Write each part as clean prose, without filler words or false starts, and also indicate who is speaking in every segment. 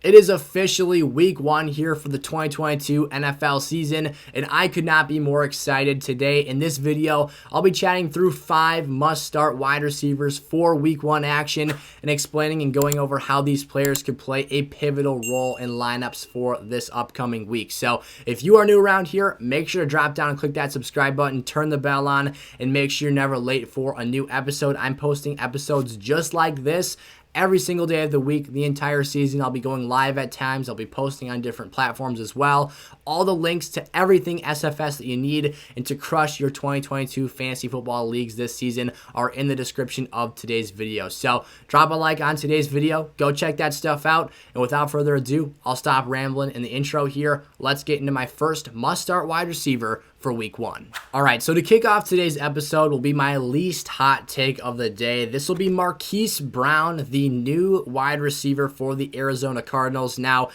Speaker 1: It is officially week 1 here for the 2022 NFL season, and I could not be more excited. Today in this video, I'll be chatting through 5 must-start wide receivers for week 1 action and explaining and going over how these players could play a pivotal role in lineups for this upcoming week. So if you are new around here, make sure to drop down and click that subscribe button, turn the bell on, and make sure you're never late for a new episode. I'm posting episodes just like this every single day of the week, the entire season. I'll be going live at times. I'll be posting on different platforms as well. All the links to everything SFS that you need and to crush your 2022 fantasy football leagues this season are in the description of today's video. So drop a like on today's video. Go check that stuff out. And without further ado, I'll stop rambling in the intro here. Let's get into my first must-start wide receiver for week 1. All right, so to kick off today's episode will be my least hot take of the day. This will be Marquise Brown, the new wide receiver for the Arizona Cardinals. Now,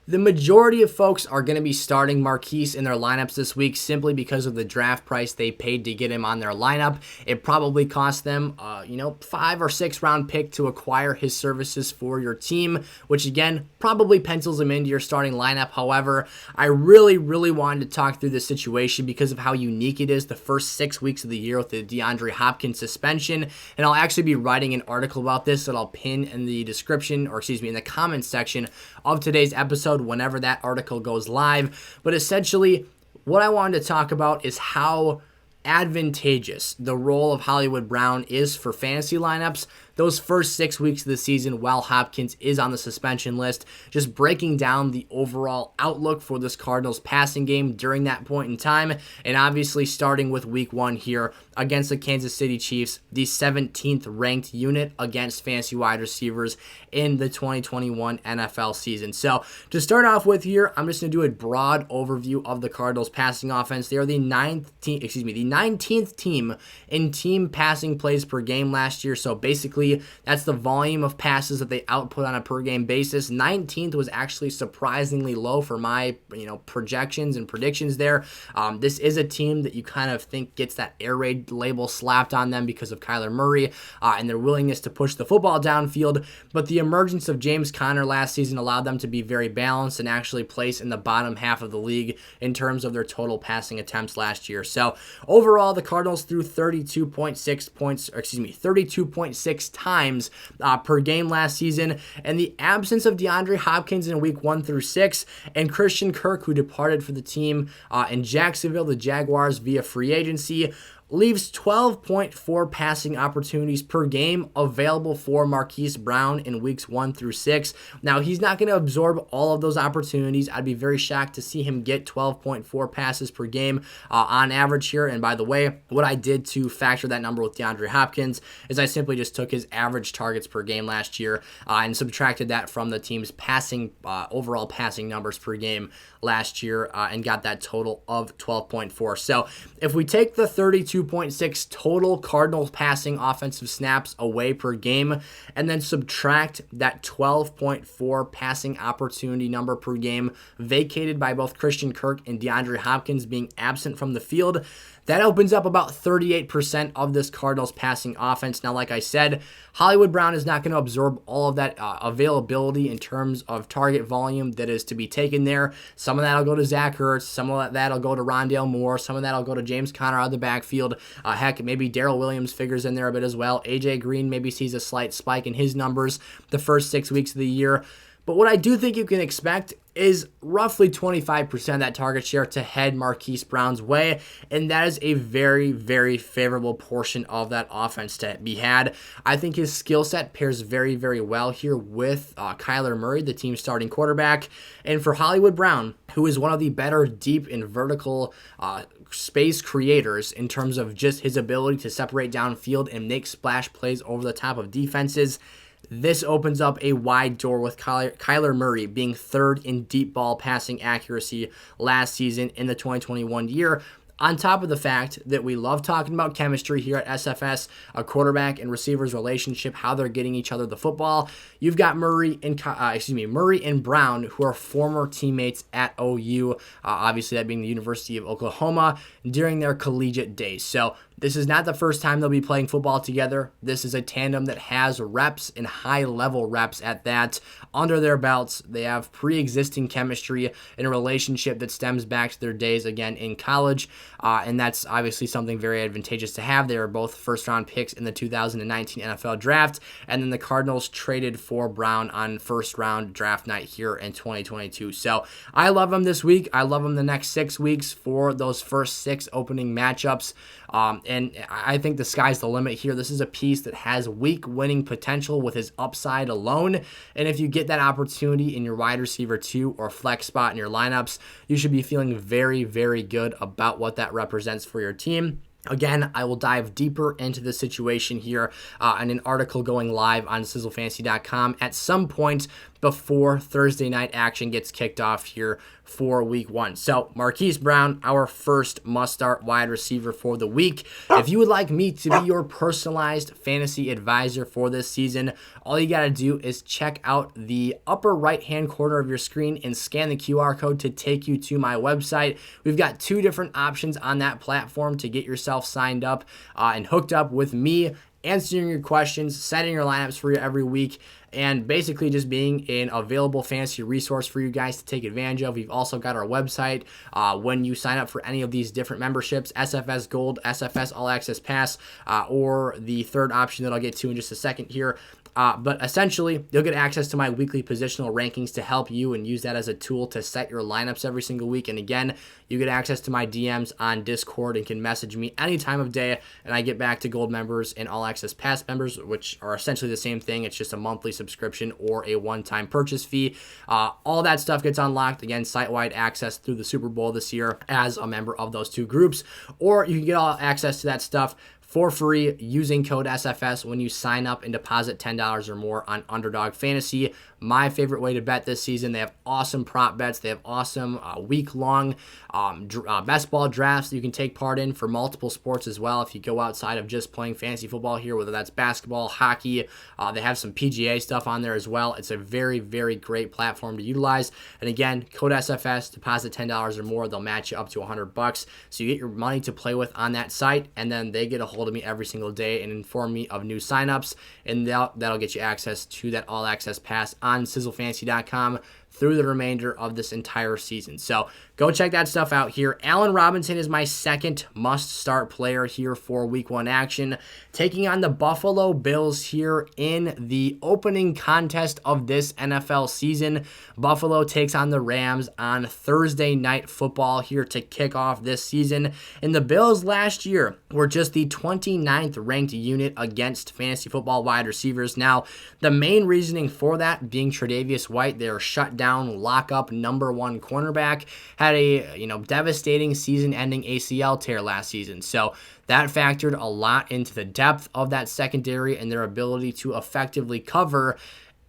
Speaker 1: the majority of folks are going to be starting Marquise in their lineups this week simply because of the draft price they paid to get him on their lineup. It probably cost them, 5 or 6 round pick to acquire his services for your team, which again, probably pencils him into your starting lineup. However, I really wanted to talk through this situation because of how unique it is the first 6 weeks of the year with the DeAndre Hopkins suspension. And I'll actually be writing an article about this that I'll pin in the description, in the comments section of today's episode whenever that article goes live. But essentially, what I wanted to talk about is how advantageous the role of Hollywood Brown is for fantasy lineups those first 6 weeks of the season while Hopkins is on the suspension list, just breaking down the overall outlook for this Cardinals passing game during that point in time, and obviously starting with week 1 here against the Kansas City Chiefs, the 17th ranked unit against fantasy wide receivers in the 2021 NFL season. So to start off with here, I'm just going to do a broad overview of the Cardinals passing offense. They are the 19th team in team passing plays per game last year. So basically, that's the volume of passes that they output on a per game basis. 19th was actually surprisingly low for my projections and predictions there. This is a team that you kind of think gets that air raid label slapped on them because of Kyler Murray and their willingness to push the football downfield. But the emergence of James Conner last season allowed them to be very balanced and actually place in the bottom half of the league in terms of their total passing attempts last year. So overall, the Cardinals threw 32.6 times per game last season, and the absence of DeAndre Hopkins in week 1 through 6 and Christian Kirk, who departed for the team in Jacksonville, the Jaguars, via free agency, leaves 12.4 passing opportunities per game available for Marquise Brown in weeks 1 through 6. Now, he's not going to absorb all of those opportunities. I'd be very shocked to see him get 12.4 passes per game on average here. And by the way, what I did to factor that number with DeAndre Hopkins is I simply just took his average targets per game last year and subtracted that from the team's overall passing numbers per game last year and got that total of 12.4. So if we take the 32.6 total Cardinals passing offensive snaps away per game and then subtract that 12.4 passing opportunity number per game vacated by both Christian Kirk and DeAndre Hopkins being absent from the field, that opens up about 38% of this Cardinals passing offense. Now, like I said, Hollywood Brown is not going to absorb all of that availability in terms of target volume that is to be taken there. Some of that will go to Zach Ertz. Some of that will go to Rondale Moore. Some of that will go to James Conner out of the backfield. Heck, maybe Darrell Williams figures in there a bit as well. AJ Green maybe sees a slight spike in his numbers the first 6 weeks of the year. But what I do think you can expect is roughly 25% of that target share to head Marquise Brown's way, and that is a very favorable portion of that offense to be had. I think his skill set pairs very well here with Kyler Murray, the team's starting quarterback, and for Hollywood Brown, who is one of the better deep and vertical space creators in terms of just his ability to separate downfield and make splash plays over the top of defenses. This opens up a wide door with Kyler Murray being third in deep ball passing accuracy last season in the 2021 year. On top of the fact that we love talking about chemistry here at SFS, a quarterback and receivers relationship, how they're getting each other the football. You've got Murray and Brown, who are former teammates at OU, obviously that being the University of Oklahoma, during their collegiate days. So this is not the first time they'll be playing football together. This is a tandem that has reps and high-level reps at that under their belts. They have pre-existing chemistry and a relationship that stems back to their days, again, in college, and that's obviously something very advantageous to have. They were both first-round picks in the 2019 NFL Draft, and then the Cardinals traded for Brown on first-round draft night here in 2022. So I love them this week. I love them the next 6 weeks for those first 6 opening matchups. And I think the sky's the limit here. This is a piece that has week winning potential with his upside alone. And if you get that opportunity in your wide receiver 2 or flex spot in your lineups, you should be feeling very, very good about what that represents for your team. Again, I will dive deeper into the situation here in an article going live on sizzlefantasy.com at some point before Thursday night action gets kicked off here for week 1. So Marquise Brown, our first must-start wide receiver for the week. If you would like me to be your personalized fantasy advisor for this season, all you got to do is check out the upper right-hand corner of your screen and scan the QR code to take you to my website. We've got 2 different options on that platform to get yourself signed up and hooked up with me, answering your questions, setting your lineups for you every week, and basically just being an available fantasy resource for you guys to take advantage of. We've also got our website when you sign up for any of these different memberships, SFS Gold, SFS All Access Pass, or the third option that I'll get to in just a second here. But essentially, you'll get access to my weekly positional rankings to help you and use that as a tool to set your lineups every single week. And again, you get access to my DMs on Discord and can message me any time of day. And I get back to Gold members and All Access Pass members, which are essentially the same thing. It's just a monthly subscription or a one-time purchase fee. All that stuff gets unlocked. Again, site-wide access through the Super Bowl this year as a member of those 2 groups. Or you can get all access to that stuff for free using code SFS when you sign up and deposit $10 or more on Underdog Fantasy. My favorite way to bet this season. They have awesome prop bets. They have awesome week-long best ball drafts that you can take part in for multiple sports as well. If you go outside of just playing fantasy football here, whether that's basketball, hockey, they have some PGA stuff on there as well. It's a very, very great platform to utilize. And again, code SFS, deposit $10 or more. They'll match you up to $100. So you get your money to play with on that site, and then they get a hold of me every single day and inform me of new signups, and that'll get you access to that All Access Pass on sizzlefantasy.com through the remainder of this entire season. So go check that stuff out here. Allen Robinson is my second must-start player here for Week 1 action, taking on the Buffalo Bills here in the opening contest of this NFL season. Buffalo takes on the Rams on Thursday Night Football here to kick off this season. And the Bills last year were just the 29th ranked unit against fantasy football wide receivers. Now, the main reasoning for that being Tre'Davious White, their shutdown lock-up #1 cornerback, had a devastating season-ending ACL tear last season. So that factored a lot into the depth of that secondary and their ability to effectively cover.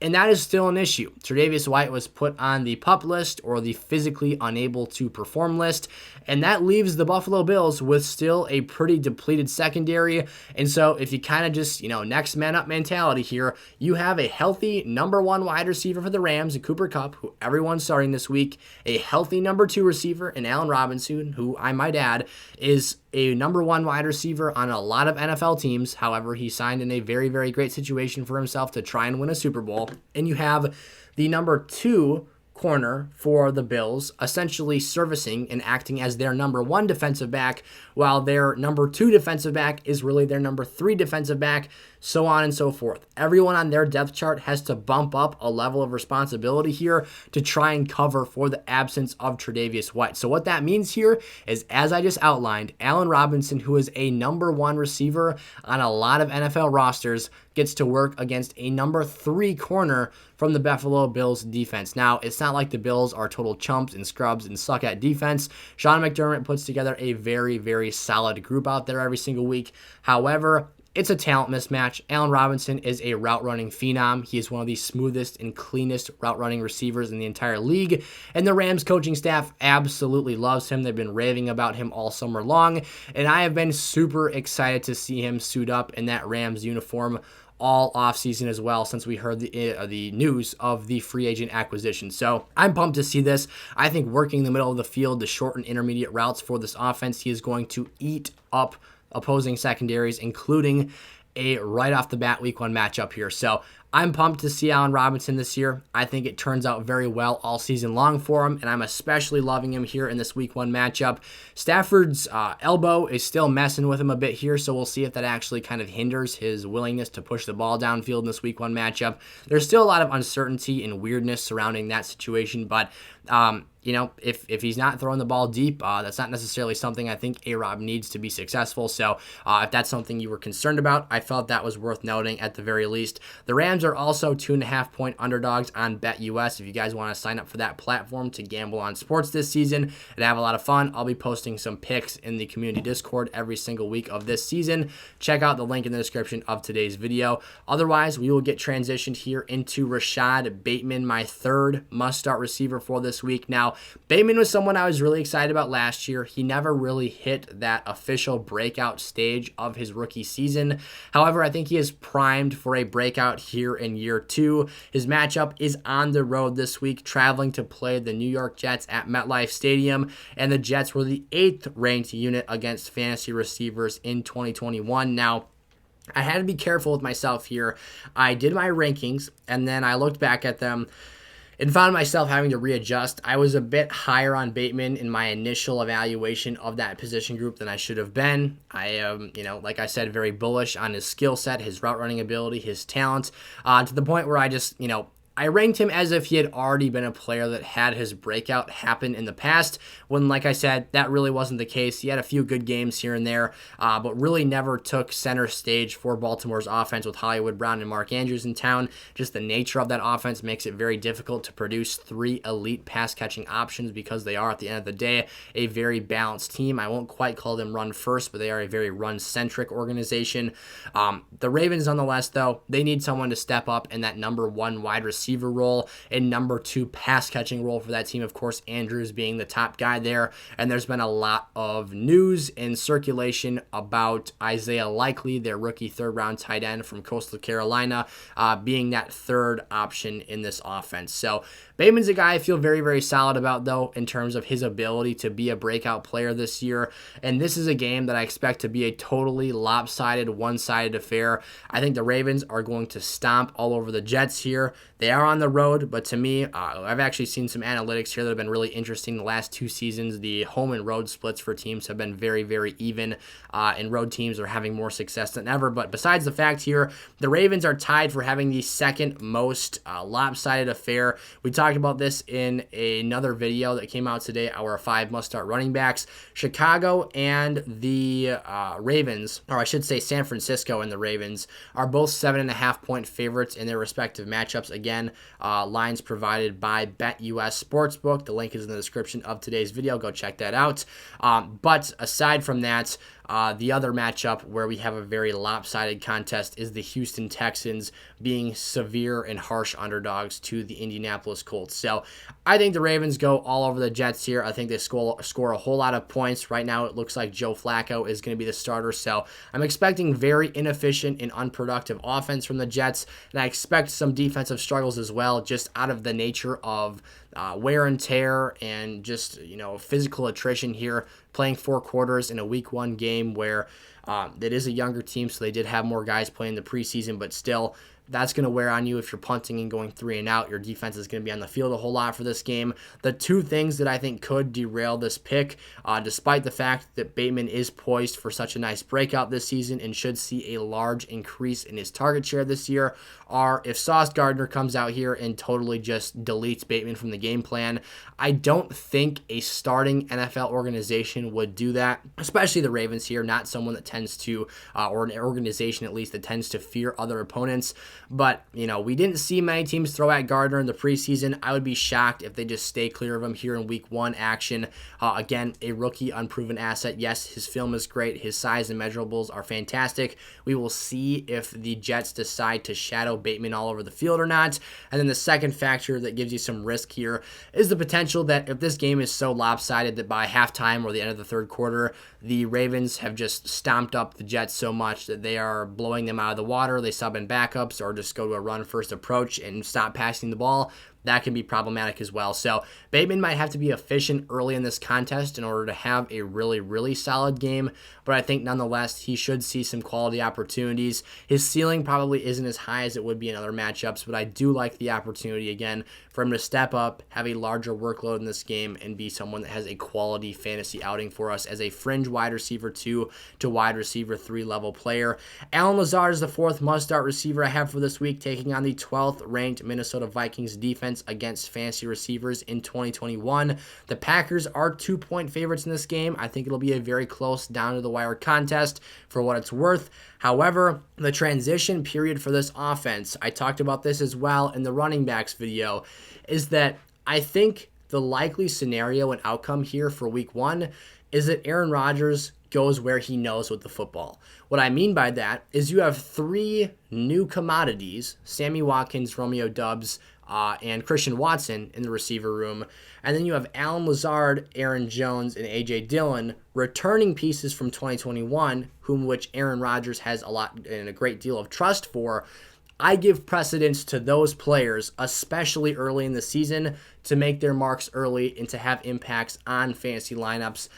Speaker 1: And that is still an issue. Tre'Davious White was put on the PUP list, or the physically unable to perform list, and that leaves the Buffalo Bills with still a pretty depleted secondary. And so if you kind of just, next man up mentality here, you have a healthy #1 wide receiver for the Rams, Cooper Kupp, who everyone's starting this week, a healthy #2 receiver in Allen Robinson, who I might add is a #1 wide receiver on a lot of NFL teams. However, he signed in a very, very great situation for himself to try and win a Super Bowl. And you have the #2 corner for the Bills essentially servicing and acting as their #1 defensive back, while their #2 defensive back is really their #3 defensive back, so on and so forth. Everyone on their depth chart has to bump up a level of responsibility here to try and cover for the absence of Tre'Davious White. So what that means here is, as I just outlined, Allen Robinson, who is a #1 receiver on a lot of NFL rosters, gets to work against a #3 corner from the Buffalo Bills defense. Now, it's not like the Bills are total chumps and scrubs and suck at defense. Sean McDermott puts together a very, very solid group out there every single week. However, it's a talent mismatch. Allen Robinson is a route running phenom. He is one of the smoothest and cleanest route running receivers in the entire league. And the Rams coaching staff absolutely loves him. They've been raving about him all summer long. And I have been super excited to see him suit up in that Rams uniform all offseason as well, since we heard the news of the free agent acquisition. So I'm pumped to see this. I think working the middle of the field, the short and intermediate routes for this offense, he is going to eat up opposing secondaries, including a right off the bat week 1 matchup here. So I'm pumped to see Allen Robinson this year. I think it turns out very well all season long for him, and I'm especially loving him here in this week 1 matchup. Stafford's elbow is still messing with him a bit here, so we'll see if that actually kind of hinders his willingness to push the ball downfield in this week 1 matchup. There's still a lot of uncertainty and weirdness surrounding that situation, but if he's not throwing the ball deep, that's not necessarily something I think A-Rob needs to be successful. So if that's something you were concerned about, I felt that was worth noting at the very least. The Rams are also 2.5-point underdogs on BetUS. If you guys want to sign up for that platform to gamble on sports this season and have a lot of fun, I'll be posting some picks in the community Discord every single week of this season. Check out the link in the description of today's video. Otherwise, we will get transitioned here into Rashod Bateman, my third must-start receiver for this week. Now, Bateman was someone I was really excited about last year. He never really hit that official breakout stage of his rookie season. However, I think he is primed for a breakout here in year 2. His matchup is on the road this week, traveling to play the New York Jets at MetLife Stadium, and the Jets were the 8th ranked unit against fantasy receivers in 2021. Now, I had to be careful with myself here. I did my rankings, and then I looked back at them and found myself having to readjust. I was a bit higher on Bateman in my initial evaluation of that position group than I should have been. I am, like I said, very bullish on his skill set, his route running ability, his talent, to the point where I just, I ranked him as if he had already been a player that had his breakout happen in the past, when, like I said, that really wasn't the case. He had a few good games here and there, but really never took center stage for Baltimore's offense with Hollywood Brown and Mark Andrews in town. Just the nature of that offense makes it very difficult to produce 3 elite pass-catching options, because they are, at the end of the day, a very balanced team. I won't quite call them run-first, but they are a very run-centric organization. The Ravens, nonetheless, though, they need someone to step up in that number 1 wide receiver role and number 2 pass catching role for that team. Of course, Andrews being the top guy there. And there's been a lot of news and circulation about Isaiah Likely, their rookie 3rd round tight end from Coastal Carolina, being that 3rd option in this offense. So Bateman's a guy I feel very, very solid about, though, in terms of his ability to be a breakout player this year. And this is a game that I expect to be a totally lopsided, one-sided affair. I think the Ravens are going to stomp all over the Jets here. They are on the road, but to me, I've actually seen some analytics here that have been really interesting. The last 2 seasons, the home and road splits for teams have been very, very even, and road teams are having more success than ever. But besides the fact here, the Ravens are tied for having the 2nd most lopsided affair. We talked about this in another video that came out today, our 5 must-start running backs. Chicago and the Ravens, or I should say San Francisco and the Ravens, are both 7.5-point favorites in their respective matchups. Again, lines provided by BetUS Sportsbook. The link is in the description of today's video. Go check that out. But aside from that, the other matchup where we have a very lopsided contest is the Houston Texans being severe and harsh underdogs to the Indianapolis Colts. So I think the Ravens go all over the Jets here. I think they score a whole lot of points. Right now it looks like Joe Flacco is going to be the starter. So I'm expecting very inefficient and unproductive offense from the Jets, and I expect some defensive struggles as well, just out of the nature of wear and tear and just, physical attrition here, playing 4 quarters in a week 1 game where it is a younger team, so they did have more guys playing the preseason, but still, that's going to wear on you if you're punting and going 3 and out. Your defense is going to be on the field a whole lot for this game. The 2 things that I think could derail this pick, despite the fact that Bateman is poised for such a nice breakout this season and should see a large increase in his target share this year, are if Sauce Gardner comes out here and totally just deletes Bateman from the game plan. I don't think a starting NFL organization would do that, especially the Ravens here, not someone that tends to, or an organization at least, that tends to fear other opponents. But, we didn't see many teams throw at Gardner in the preseason. I would be shocked if they just stay clear of him here in week 1 action. Again, a rookie unproven asset. Yes, his film is great. His size and measurables are fantastic. We will see if the Jets decide to shadow Bateman all over the field or not. And then the second factor that gives you some risk here is the potential that if this game is so lopsided that by halftime or the end of the third quarter, the Ravens have just stomped up the Jets so much that they are blowing them out of the water, they sub in backups or just go to a run-first approach and stop passing the ball, that can be problematic as well. So Bateman might have to be efficient early in this contest in order to have a really, really solid game, but I think nonetheless he should see some quality opportunities. His ceiling probably isn't as high as it would be in other matchups, but I do like the opportunity, again, for him to step up, have a larger workload in this game, and be someone that has a quality fantasy outing for us as a fringe wide receiver 2 to wide receiver 3 level player. Allen Lazard is the 4th must-start receiver I have for this week, taking on the 12th ranked Minnesota Vikings defense against fantasy receivers in 2021. The Packers are 2-point favorites in this game. I think it'll be a very close down-to-the-wire contest for what it's worth. However, the transition period for this offense, I talked about this as well in the running backs video, is that I think the likely scenario and outcome here for week 1 is that Aaron Rodgers goes where he knows with the football. What I mean by that is you have 3 new commodities, Sammy Watkins, Romeo Doubs, and Christian Watson in the receiver room. And then you have Allen Lazard, Aaron Jones, and A.J. Dillon, returning pieces from 2021, which Aaron Rodgers has a lot and a great deal of trust for. I give precedence to those players, especially early in the season, to make their marks early and to have impacts on fantasy lineups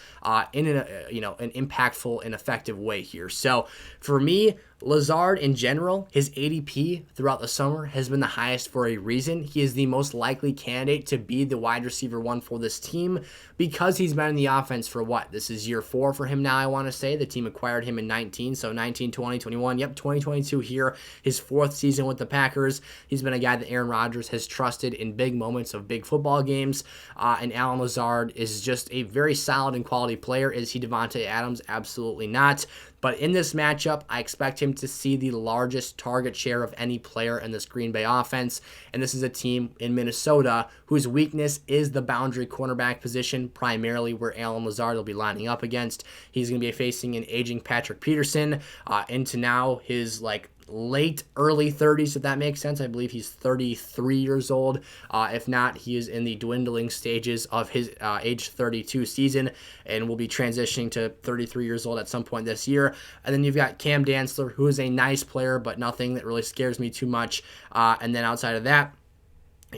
Speaker 1: in an impactful and effective way here. So for me, Lazard in general, his ADP throughout the summer has been the highest for a reason. He is the most likely candidate to be the wide receiver 1 for this team because he's been in the offense for what? This is year 4 for him now, I want to say. The team acquired him in 19, so 19, 20, 21. Yep, 2022 here, his 4th season with the Packers. He's been a guy that Aaron Rodgers has trusted in big moments of big football games, and Allen Lazard is just a very solid and quality player. Is he Devontae Adams? Absolutely not. But in this matchup, I expect him to see the largest target share of any player in this Green Bay offense. And this is a team in Minnesota whose weakness is the boundary cornerback position, primarily where Allen Lazard will be lining up against. He's going to be facing an aging Patrick Peterson into now his late early 30s, if that makes sense. I believe he's 33 years old. If not, he is in the dwindling stages of his age 32 season and will be transitioning to 33 years old at some point this year. And then you've got Cam Dantzler, who is a nice player, but nothing that really scares me too much. And then outside of that,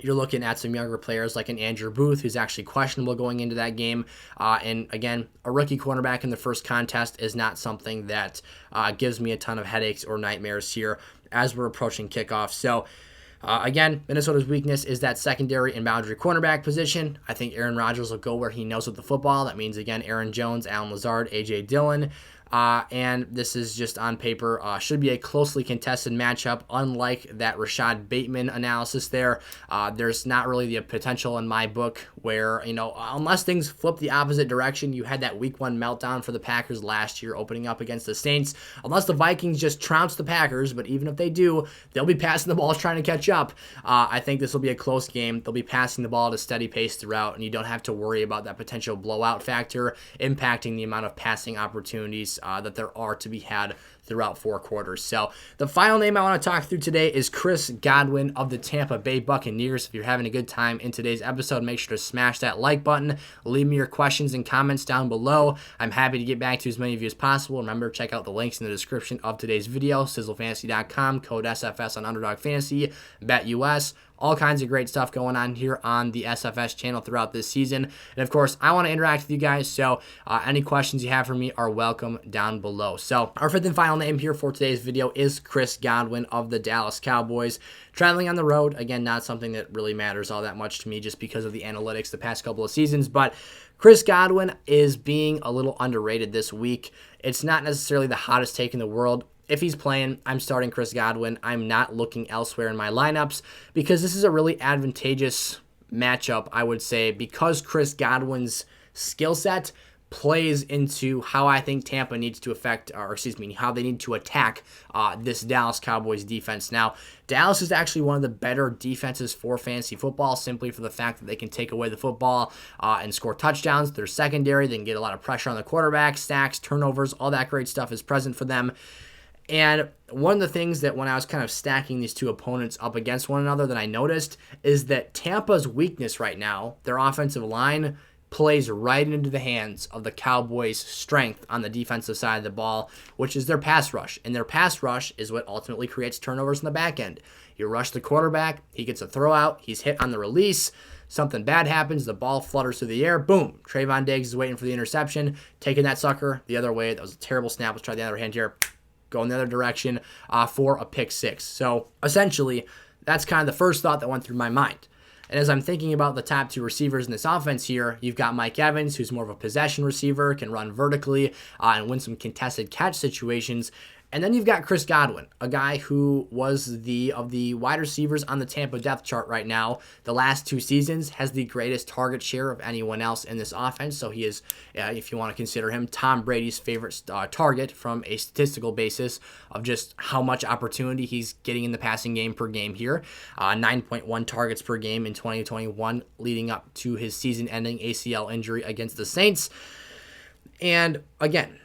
Speaker 1: you're looking at some younger players like an Andrew Booth, who's actually questionable going into that game. And again, a rookie cornerback in the first contest is not something that gives me a ton of headaches or nightmares here as we're approaching kickoff. So again, Minnesota's weakness is that secondary and boundary cornerback position. I think Aaron Rodgers will go where he knows with the football. That means, again, Aaron Jones, Allen Lazard, A.J. Dillon. And this is just on paper, should be a closely contested matchup, unlike that Rashod Bateman analysis there. There's not really the potential in my book where, unless things flip the opposite direction, you had that week 1 meltdown for the Packers last year opening up against the Saints. Unless the Vikings just trounce the Packers, but even if they do, they'll be passing the ball trying to catch up. I think this will be a close game. They'll be passing the ball at a steady pace throughout, and you don't have to worry about that potential blowout factor impacting the amount of passing opportunities that there are to be had throughout 4 quarters. So the final name I want to talk through today is Chris Godwin of the Tampa Bay Buccaneers. If you're having a good time in today's episode, make sure to smash that like button. Leave me your questions and comments down below. I'm happy to get back to as many of you as possible. Remember, check out the links in the description of today's video, sizzlefantasy.com, code SFS on Underdog Fantasy, BetUS. All kinds of great stuff going on here on the SFS channel throughout this season. And of course, I want to interact with you guys, so any questions you have for me are welcome down below. So our 5th and final name here for today's video is Chris Godwin of the Dallas Cowboys. Traveling on the road, again, not something that really matters all that much to me just because of the analytics the past couple of seasons, but Chris Godwin is being a little underrated this week. It's not necessarily the hottest take in the world. If he's playing, I'm starting Chris Godwin. I'm not looking elsewhere in my lineups because this is a really advantageous matchup, I would say, because Chris Godwin's skill set plays into how I think Tampa needs to how they need to attack this Dallas Cowboys defense. Now, Dallas is actually one of the better defenses for fantasy football, simply for the fact that they can take away the football and score touchdowns. They're secondary. They can get a lot of pressure on the quarterback, sacks, turnovers, all that great stuff is present for them. And one of the things that when I was kind of stacking these two opponents up against one another that I noticed is that Tampa's weakness right now, their offensive line, plays right into the hands of the Cowboys' strength on the defensive side of the ball, which is their pass rush. And their pass rush is what ultimately creates turnovers in the back end. You rush the quarterback, he gets a throw out, he's hit on the release, something bad happens, the ball flutters through the air, boom, Trayvon Diggs is waiting for the interception, taking that sucker the other way. That was a terrible snap. Let's try the other hand here. Go in the other direction for a pick six. So essentially, that's kind of the first thought that went through my mind. And as I'm thinking about the top two receivers in this offense here, you've got Mike Evans, who's more of a possession receiver, can run vertically and win some contested catch situations. And then you've got Chris Godwin, a guy who was of the wide receivers on the Tampa depth chart right now. The last 2 seasons has the greatest target share of anyone else in this offense. So he is, if you want to consider him, Tom Brady's favorite target from a statistical basis of just how much opportunity he's getting in the passing game per game here. 9.1 targets per game in 2021, leading up to his season-ending ACL injury against the Saints. And again,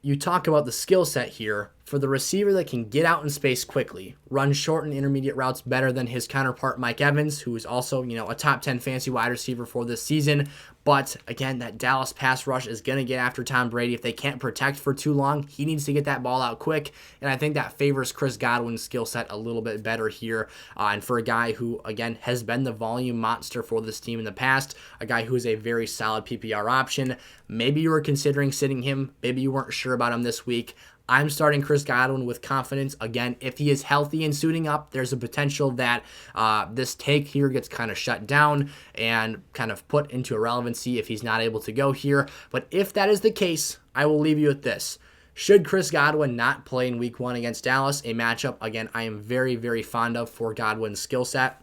Speaker 1: you talk about the skill set here for the receiver that can get out in space quickly, run short and intermediate routes better than his counterpart Mike Evans, who is also, a top 10 fantasy wide receiver for this season. But again, that Dallas pass rush is going to get after Tom Brady. If they can't protect for too long, he needs to get that ball out quick. And I think that favors Chris Godwin's skill set a little bit better here. And for a guy who, again, has been the volume monster for this team in the past, a guy who is a very solid PPR option, maybe you were considering sitting him, maybe you weren't sure about him this week. I'm starting Chris Godwin with confidence. Again, if he is healthy and suiting up, there's a potential that this take here gets kind of shut down and kind of put into irrelevancy if he's not able to go here. But if that is the case, I will leave you with this. Should Chris Godwin not play in week 1 against Dallas, a matchup, again, I am very, very fond of for Godwin's skill set,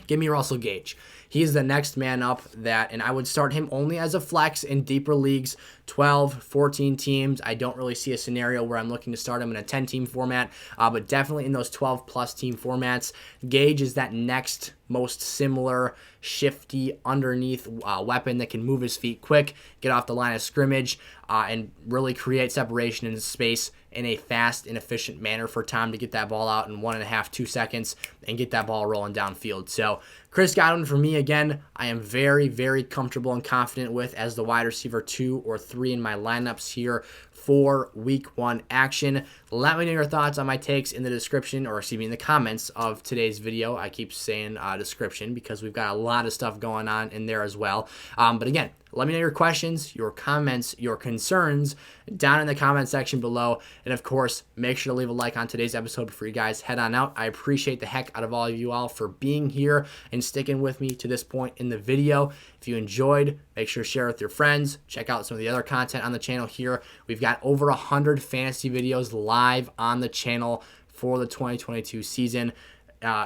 Speaker 1: give me Russell Gage. He's the next man up and I would start him only as a flex in deeper leagues, 12, 14 teams. I don't really see a scenario where I'm looking to start him in a 10-team format, but definitely in those 12-plus team formats. Gage is that next most similar, shifty, underneath weapon that can move his feet quick, get off the line of scrimmage, and really create separation in space in a fast and efficient manner for Tom to get that ball out in 1.5, 2 seconds and get that ball rolling downfield. So Chris Godwin, for me, again, I am very, very comfortable and confident with as the wide receiver 2 or 3 in my lineups here for week 1 action. Let me know your thoughts on my takes in the description, or in the comments of today's video. I keep saying description because we've got a lot of stuff going on in there as well. But again, let me know your questions, your comments, your concerns down in the comment section below. And of course, make sure to leave a like on today's episode before you guys head on out. I appreciate the heck out of all of you all for being here and sticking with me to this point in the video. If you enjoyed, make sure to share with your friends. Check out some of the other content on the channel here. We've got over 100 fantasy videos live on the channel for the 2022 season.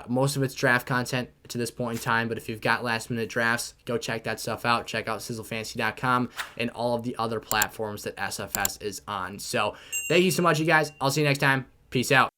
Speaker 1: Most of it's draft content to this point in time, but if you've got last minute drafts, go check that stuff out. Check out sizzlefantasy.com and all of the other platforms that SFS is on. So thank you so much, you guys. I'll see you next time. Peace out.